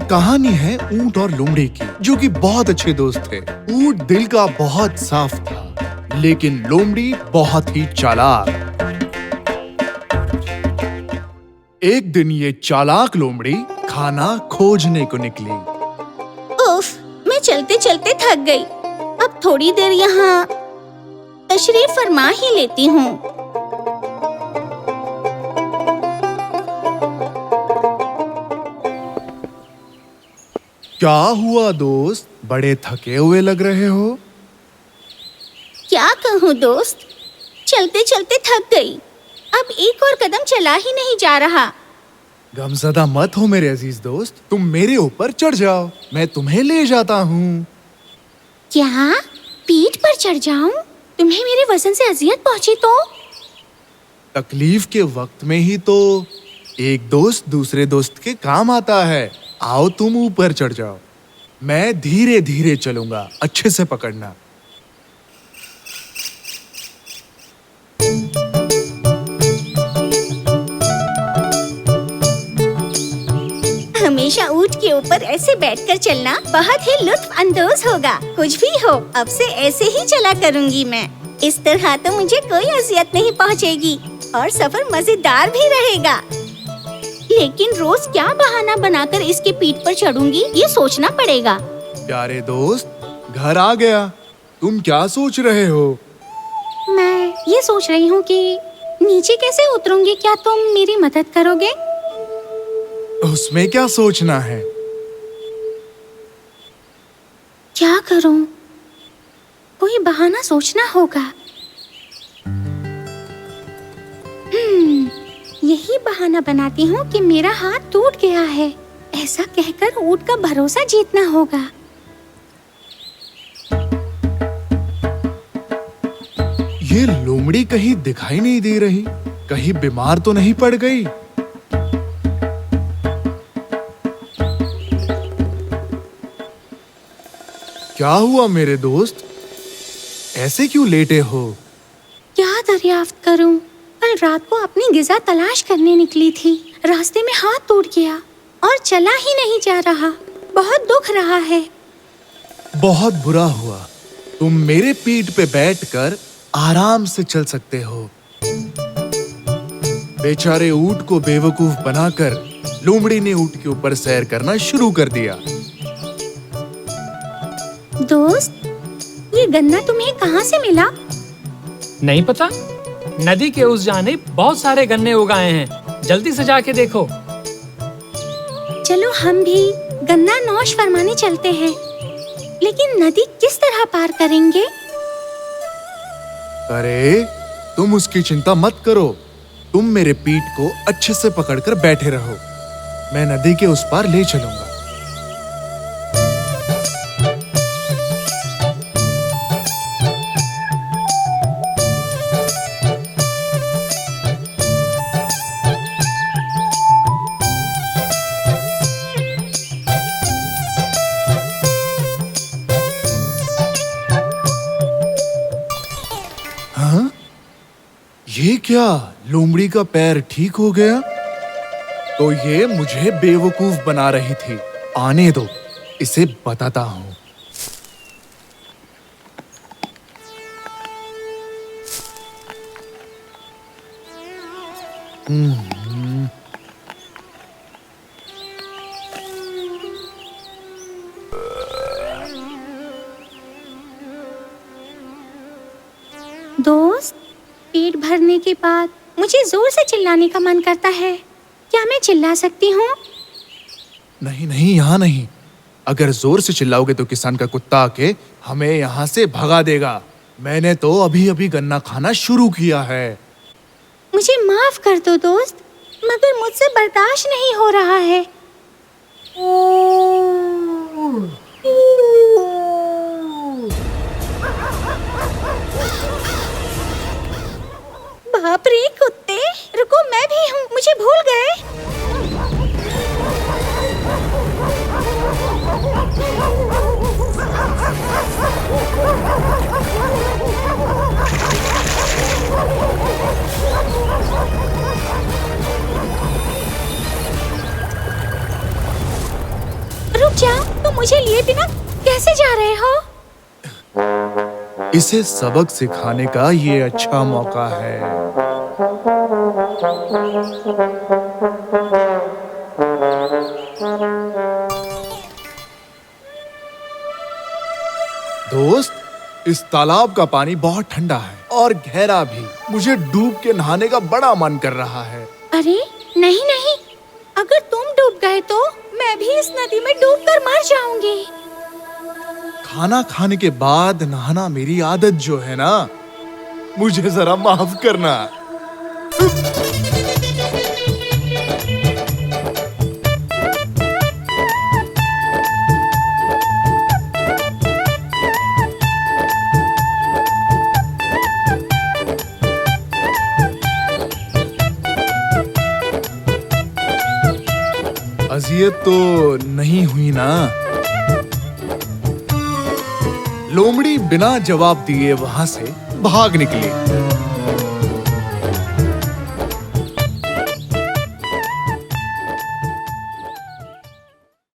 कहानी है ऊंट और लोमड़ी की, जो कि बहुत अच्छे दोस्त थे। ऊंट दिल का बहुत साफ था, लेकिन लोमड़ी बहुत ही चालाक। एक दिन ये चालाक लोमड़ी खाना खोजने को निकली। उफ, मैं चलते चलते थक गई। अब थोड़ी देर यहाँ तशरीफ फरमा ही लेती हूँ। क्या हुआ दोस्त, बड़े थके हुए लग रहे हो? क्या कहूँ दोस्त, चलते चलते थक गई। अब एक और कदम चला ही नहीं जा रहा। गमज़दा मत हो मेरे अजीज दोस्त, तुम मेरे ऊपर चढ़ जाओ, मैं तुम्हें ले जाता हूँ। क्या पीठ पर चढ़ जाऊं? तुम्हें मेरे वजन से अजियत पहुंची तो? तकलीफ के वक्त में ही तो एक दोस्त दूसरे दोस्त के काम आता है। आओ तुम ऊपर चढ़ जाओ, मैं धीरे धीरे चलूंगा, अच्छे से पकड़ना। हमेशा ऊंट के ऊपर ऐसे बैठकर चलना बहुत ही लुत्फ अंदोज होगा। कुछ भी हो, अब से ऐसे ही चला करूंगी मैं। इस तरह तो मुझे कोई अजियत नहीं पहुंचेगी और सफर मजेदार भी रहेगा। लेकिन रोज क्या बहाना बनाकर इसके पीठ पर चढ़ूंगी, ये सोचना पड़ेगा। प्यारे दोस्त, घर आ गया। तुम क्या सोच रहे हो? मैं ये सोच रही हूँ कि नीचे कैसे उतरूंगी, क्या तुम मेरी मदद करोगे? उसमें क्या सोचना है? क्या करूं? कोई बहाना सोचना होगा। यही बहाना बनाती हूँ कि मेरा हाथ टूट गया है। ऐसा कहकर ऊंट का भरोसा जीतना होगा। ये लोमड़ी कहीं दिखाई नहीं दे रही, कहीं बीमार तो नहीं पड़ गई? क्या हुआ मेरे दोस्त, ऐसे क्यों लेटे हो? क्या दरियाफ्त करूं? कल रात को अपनी गिज़ा तलाश करने निकली थी। रास्ते में हाथ टूट गया और चला ही नहीं जा रहा। बहुत दुख रहा है। बहुत बुरा हुआ। तुम मेरे पीठ पे बैठकर आराम से चल सकते हो। बेचारे ऊंट को बेवकूफ बनाकर लोमड़ी ने ऊंट के ऊपर सैर करना शुरू कर दिया। दोस्त, ये गन्ना तुम्हें कहाँ से मिला? नहीं पता, नदी के उस जानिब बहुत सारे गन्ने उगाए हैं। जल्दी से जाके देखो। चलो हम भी गन्ना नौश फरमाने चलते हैं। लेकिन नदी किस तरह पार करेंगे? अरे तुम उसकी चिंता मत करो, तुम मेरे पीठ को अच्छे से पकड़कर बैठे रहो, मैं नदी के उस पार ले चलूंगा। हाँ? ये क्या, लोमड़ी का पैर ठीक हो गया? तो ये मुझे बेवकूफ बना रही थी। आने दो, इसे बताता हूँ। दोस्त, पेट भरने के बाद मुझे जोर से चिल्लाने का मन करता है। क्या मैं चिल्ला सकती हूँ? नहीं नहीं, यहाँ नहीं। अगर जोर से चिल्लाओगे तो किसान का कुत्ता आके हमें यहाँ से भगा देगा। मैंने तो अभी अभी गन्ना खाना शुरू किया है। मुझे माफ कर दो दोस्त, मगर मुझसे बर्दाश्त नहीं हो रहा है। बाप रे कुत्ते, रुको, मैं भी हूँ, मुझे भूल गए। जा रहे हो? इसे सबक सिखाने का ये अच्छा मौका है। दोस्त, इस तालाब का पानी बहुत ठंडा है और गहरा भी। मुझे डूब के नहाने का बड़ा मन कर रहा है। अरे नहीं नहीं, अगर तुम डूब गए तो मैं भी इस नदी में डूबकर मर जाऊंगी। खाना खाने के बाद नहाना मेरी आदत जो है ना, मुझे जरा माफ करना। अजियत तो नहीं हुई ना? लोमड़ी बिना जवाब दिए वहां से भाग निकली।